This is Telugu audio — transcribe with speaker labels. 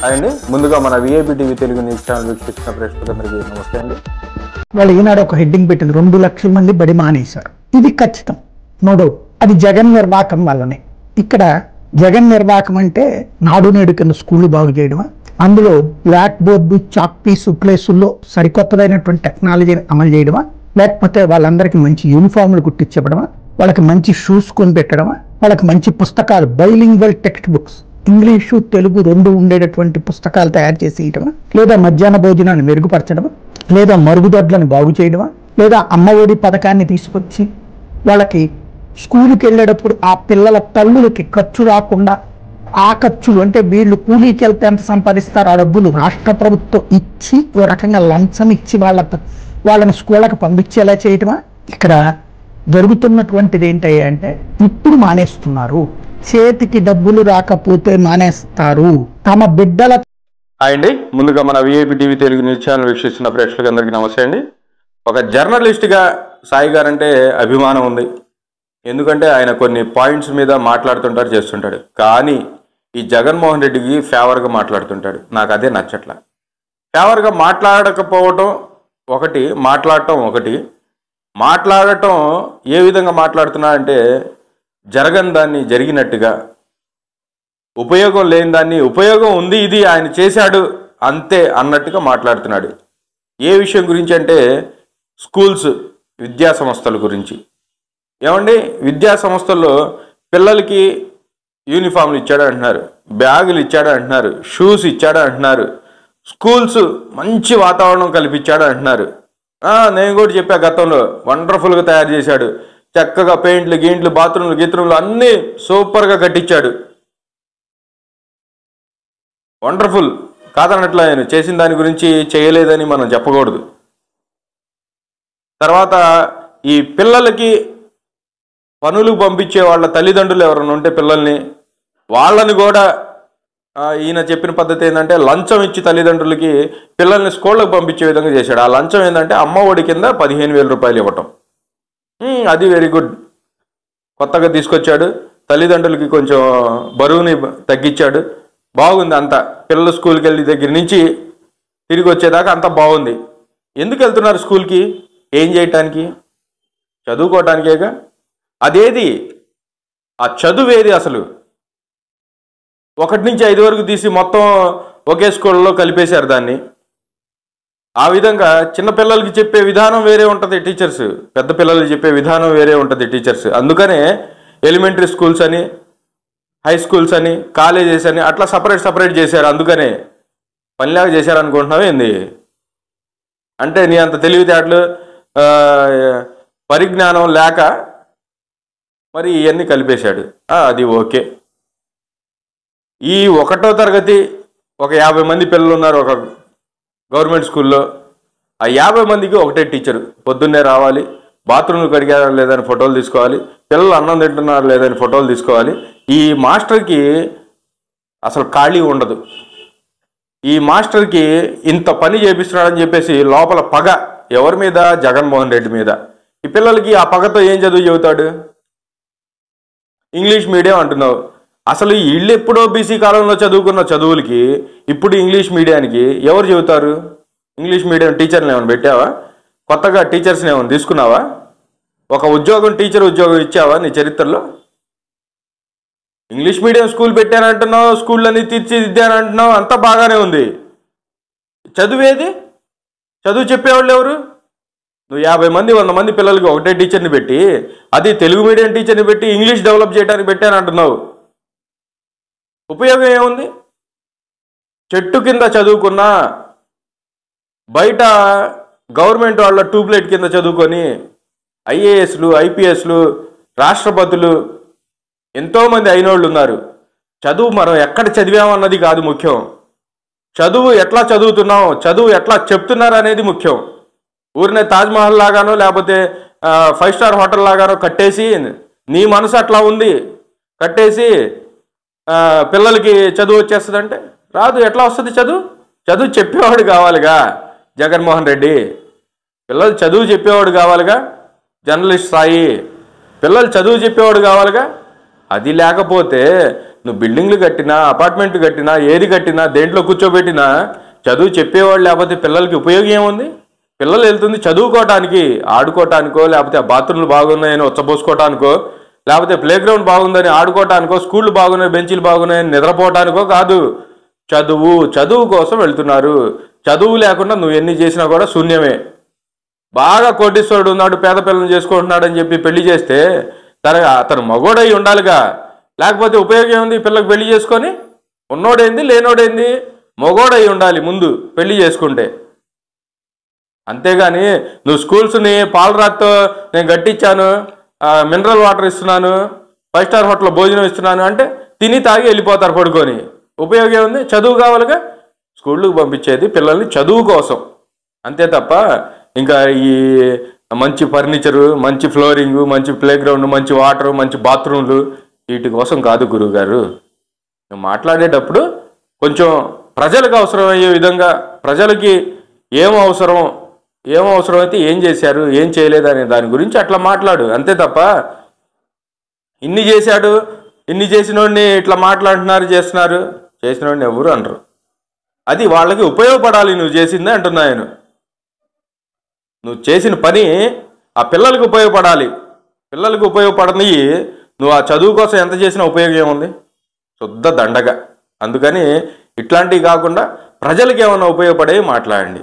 Speaker 1: అండి ముందుగా మన VIP TV Telugu news channel వీక్షిస్తున్న ప్రేక్షకులందరికీ నమస్తే అండి.
Speaker 2: వాళ్ళు ఈనాడు ఒక హెడ్డింగ్ పెట్టింది 2 లక్షల మంది బడి మానేశారు. ఇది ఖచ్చితం, నో డౌట్. అది జగన్ నిర్వాహకం వల్లనే. ఇక్కడ జగన్ నిర్వాహకం అంటే నాడు నేడు కింద స్కూళ్ళు బాగు చేయడమా, అందులో బ్లాక్ బోర్డు చాక్ పీసు ప్లేసుల్లో సరికొత్తదైనటువంటి టెక్నాలజీని అమలు చేయడమా, లేకపోతే వాళ్ళందరికీ మంచి యూనిఫామ్లు కుట్టించడమా, వాళ్ళకి మంచి షూస్ కొని పెట్టడమా, వాళ్ళకి మంచి పుస్తకాలు bilingual text books English Telugu రెండు ఉండేటటువంటి పుస్తకాలు తయారు చేసి ఇవ్వడమా, లేదా మధ్యాహ్న భోజనాన్ని మెరుగుపరచడమా, లేదా మరుగుదొడ్లను బాగు చేయడమా, లేదా అమ్మఒడి పథకాన్ని తీసుకొచ్చి వాళ్ళకి స్కూల్కి వెళ్ళేటప్పుడు ఆ పిల్లల తల్లులకి ఖర్చు రాకుండా ఆ ఖర్చులు అంటే వీళ్ళు కూలీకి వెళ్తే ఎంత సంపాదిస్తారు ఆ డబ్బులు రాష్ట్ర ప్రభుత్వం ఇచ్చి ఓ రకంగా లంచం ఇచ్చి వాళ్ళని స్కూళ్ళకి పంపించేలా చేయటమా. ఇక్కడ జరుగుతున్నటువంటిది ఏంటంటే ఇప్పుడు మానేస్తున్నారు, చేతికి డబ్బులు రాకపోతే మానేస్తారు. తమ బిడ్డల
Speaker 1: అండి ముందుగా మన VIP TV Telugu news channel వీక్షిస్తున్న ప్రేక్షకులందరికీ నమస్తే అండి. ఒక జర్నలిస్ట్గా సాయి గారంటే అభిమానం ఉంది. ఎందుకంటే ఆయన కొన్ని పాయింట్స్ మీద మాట్లాడుతుంటారు, చేస్తుంటాడు. కానీ ఈ జగన్మోహన్ రెడ్డికి ఫేవర్గా మాట్లాడుతుంటాడు. నాకు అదే నచ్చట్లా. ఫేవర్గా మాట్లాడకపోవటం ఒకటి, మాట్లాడటం ఒకటి. మాట్లాడటం ఏ విధంగా మాట్లాడుతున్నాడంటే జరగని దాన్ని జరిగినట్టుగా, ఉపయోగం లేని దాన్ని ఉపయోగం ఉంది, ఇది ఆయన చేశాడు అంతే అన్నట్టుగా మాట్లాడుతున్నాడు. ఏ విషయం గురించి అంటే స్కూల్స్, విద్యా సంస్థల గురించి. ఏమండి, విద్యా సంస్థల్లో పిల్లలకి యూనిఫామ్లు ఇచ్చాడు అంటున్నారు, బ్యాగులు ఇచ్చాడు అంటున్నారు, షూస్ ఇచ్చాడు అంటున్నారు, స్కూల్స్ మంచి వాతావరణం కల్పించాడు అంటున్నారు. నేను కూడా చెప్పా గతంలో, వండర్ఫుల్గా తయారు చేశాడు, చక్కగా పెయింట్లు గీంట్లు బాత్రూమ్లు గీత్రూమ్లు అన్నీ సూపర్గా కట్టించాడు. వండర్ఫుల్ కాదన్నట్లు ఆయన చేసిన దాని గురించి చేయలేదని మనం చెప్పకూడదు. తర్వాత ఈ పిల్లలకి పనులు పంపించే వాళ్ళ తల్లిదండ్రులు ఎవరైనా ఉంటే పిల్లల్ని, వాళ్ళని కూడా ఈయన చెప్పిన పద్ధతి ఏంటంటే లంచం ఇచ్చి తల్లిదండ్రులకి పిల్లల్ని స్కూళ్ళకు పంపించే విధంగా చేశాడు. ఆ లంచం ఏంటంటే అమ్మ ఒడి కింద 15,000 రూపాయలు ఇవ్వటం. అది వెరీ గుడ్. కొత్తగా తీసుకొచ్చాడు, తల్లిదండ్రులకి కొంచెం బరువుని తగ్గించాడు, బాగుంది అంతా. పిల్లలు స్కూల్కి వెళ్ళి దగ్గర నుంచి తిరిగి వచ్చేదాకా అంతా బాగుంది. ఎందుకు వెళ్తున్నారు స్కూల్కి? ఏం చేయటానికి? చదువుకోవటానికేగా. అదేది ఆ చదువేది? అసలు 1 నుంచి 5 వరకు తీసి మొత్తం ఒకే స్కూల్లో కలిపేశారు దాన్ని. ఆ విధంగా చిన్నపిల్లలకి చెప్పే విధానం వేరే ఉంటుంది టీచర్స్, పెద్ద పిల్లలకి చెప్పే విధానం వేరే ఉంటుంది టీచర్స్. అందుకనే ఎలిమెంటరీ స్కూల్స్ అని, హై స్కూల్స్ అని, కాలేజెస్ అని అట్లా సపరేట్ చేశారు. అందుకనే పనిలాగా చేశారు అనుకుంటున్నావు ఏంది? అంటే నీ అంత తెలివితేటలు పరిజ్ఞానం లేక మరి ఇవన్నీ కలిపేశాడు. అది ఓకే. ఈ 1వ తరగతి ఒక 50 మంది పిల్లలు ఉన్నారు ఒక గవర్నమెంట్ స్కూల్లో. ఆ 50 మందికి ఒకటే టీచరు. పొద్దున్నే రావాలి, బాత్రూమ్లు కడిగారా లేదని ఫోటోలు తీసుకోవాలి, పిల్లలు అన్నం తింటున్నారా లేదని ఫోటోలు తీసుకోవాలి. ఈ మాస్టర్కి అసలు ఖాళీ ఉండదు. ఈ మాస్టర్కి ఇంత పని చేపిస్తున్నాడని చెప్పేసి లోపల పగ ఎవరి మీద? జగన్మోహన్ రెడ్డి మీద. ఈ పిల్లలకి ఆ పగతో ఏం చదువు చెబుతాడు? ఇంగ్లీష్ మీడియం అంటున్నావు. అసలు వీళ్ళు ఎప్పుడో బీసీ కాలంలో చదువుకున్న చదువులకి ఇప్పుడు ఇంగ్లీష్ మీడియానికి ఎవరు చెబుతారు? ఇంగ్లీష్ మీడియం టీచర్ని ఏమైనా పెట్టావా? కొత్తగా టీచర్స్ని ఏమైనా తీసుకున్నావా? ఒక ఉద్యోగం, టీచర్ ఉద్యోగం ఇచ్చావా నీ చరిత్రలో? ఇంగ్లీష్ మీడియం స్కూల్ పెట్టానంటున్నావు, స్కూళ్ళని తీర్చిదిద్దానంటున్నావు, అంతా బాగానే ఉంది. చదువేది? చదువు చెప్పేవాళ్ళు ఎవరు? నువ్వు 50 మంది 100 మంది పిల్లలకి ఒకటే టీచర్ని పెట్టి, అది తెలుగు మీడియం టీచర్ని పెట్టి ఇంగ్లీష్ డెవలప్ చేయడానికి పెట్టానంటున్నావు. ఉపయోగం ఏముంది? చెట్టు కింద చదువుకున్నా, బయట గవర్నమెంట్ వాళ్ళ ట్యూబ్లైట్ కింద చదువుకొని ఐఏఎస్లు, ఐపీఎస్లు, రాష్ట్రపతులు ఎంతోమంది అయినోళ్ళు ఉన్నారు. చదువు మనం ఎక్కడ చదివామన్నది కాదు ముఖ్యం, చదువు ఎట్లా చదువుతున్నాం, చదువు ఎట్లా చెప్తున్నారు అనేది ముఖ్యం. ఊరినే తాజ్మహల్ లాగానో లేకపోతే 5 స్టార్ హోటల్ లాగానో కట్టేసి నీ మనసు అట్లా ఉంది కట్టేసి పిల్లలకి చదువు వచ్చేస్తుందంటే రాదు. ఎట్లా వస్తుంది చదువు? చదువు చెప్పేవాడు కావాలిగా జగన్మోహన్ రెడ్డి. పిల్లలు చదువు చెప్పేవాడు కావాలిగా జర్నలిస్ట్ సాయి. పిల్లలు చదువు చెప్పేవాడు కావాలిగా. అది లేకపోతే నువ్వు బిల్డింగ్లు కట్టినా, అపార్ట్మెంట్లు కట్టినా, ఏది కట్టినా, దేంట్లో కూర్చోబెట్టినా చదువు చెప్పేవాళ్ళు లేకపోతే పిల్లలకి ఉపయోగం ఏముంది? పిల్లలు వెళ్తుంది చదువుకోవటానికి, ఆడుకోవటానికో, లేకపోతే ఆ బాత్రూమ్లు బాగున్నాయని ఉచ్చబోసుకోవటానికో, లేకపోతే ప్లే గ్రౌండ్ బాగుందని ఆడుకోవటానికో, స్కూళ్ళు బాగున్నాయి, బెంచీలు బాగున్నాయని నిద్రపోవటానికో కాదు. చదువు కోసం వెళ్తున్నారు. చదువు లేకుండా నువ్వు ఎన్ని చేసినా కూడా శూన్యమే. బాగా కోటీశ్వరుడు ఉన్నాడు, పేద పిల్లలు చేసుకుంటున్నాడు అని చెప్పి పెళ్లి చేస్తే అతను మగోడై ఉండాలిగా, లేకపోతే ఉపయోగం ఏముంది? పిల్లకి పెళ్లి చేసుకొని ఉన్నోడేంది లేనోడేంది? మగోడై ఉండాలి ముందు పెళ్లి చేసుకుంటే. అంతేగాని నువ్వు స్కూల్స్ని పాలరాత్తో నేను కట్టించాను, మినరల్ వాటర్ ఇస్తున్నాను, 5 స్టార్ హోటల్లో భోజనం ఇస్తున్నాను అంటే తిని తాగి వెళ్ళిపోతారు పడుకొని. ఉపయోగం ఉంది? చదువు కావాలిగా. స్కూళ్ళకు పంపించేది పిల్లల్ని చదువు కోసం, అంతే తప్ప ఇంకా ఈ మంచి ఫర్నిచరు, మంచి ఫ్లోరింగు, మంచి ప్లే గ్రౌండ్, మంచి వాటరు, మంచి బాత్రూమ్లు వీటి కోసం కాదు గురువుగారు. నువ్వు మాట్లాడేటప్పుడు కొంచెం ప్రజలకు అవసరమయ్యే విధంగా, ప్రజలకి ఏం అవసరమైతే ఏం చేశారు, ఏం చేయలేదు అనే దాని గురించి అట్లా మాట్లాడు, అంతే తప్ప ఇన్ని చేశాడు, ఇన్ని చేసినోడిని ఇట్లా మాట్లాడుతున్నారు, చేసినోడిని ఎవరు అనరు. అది వాళ్ళకి ఉపయోగపడాలి నువ్వు చేసిందే అంటున్నా నేను. నువ్వు చేసిన పని ఆ పిల్లలకు ఉపయోగపడాలి. పిల్లలకు ఉపయోగపడని నువ్వు ఆ చదువు కోసం ఎంత చేసినా ఉపయోగం ఏముంది? శుద్ధ దండగ. అందుకని ఇట్లాంటివి కాకుండా ప్రజలకు ఏమన్నా ఉపయోగపడేవి మాట్లాడండి.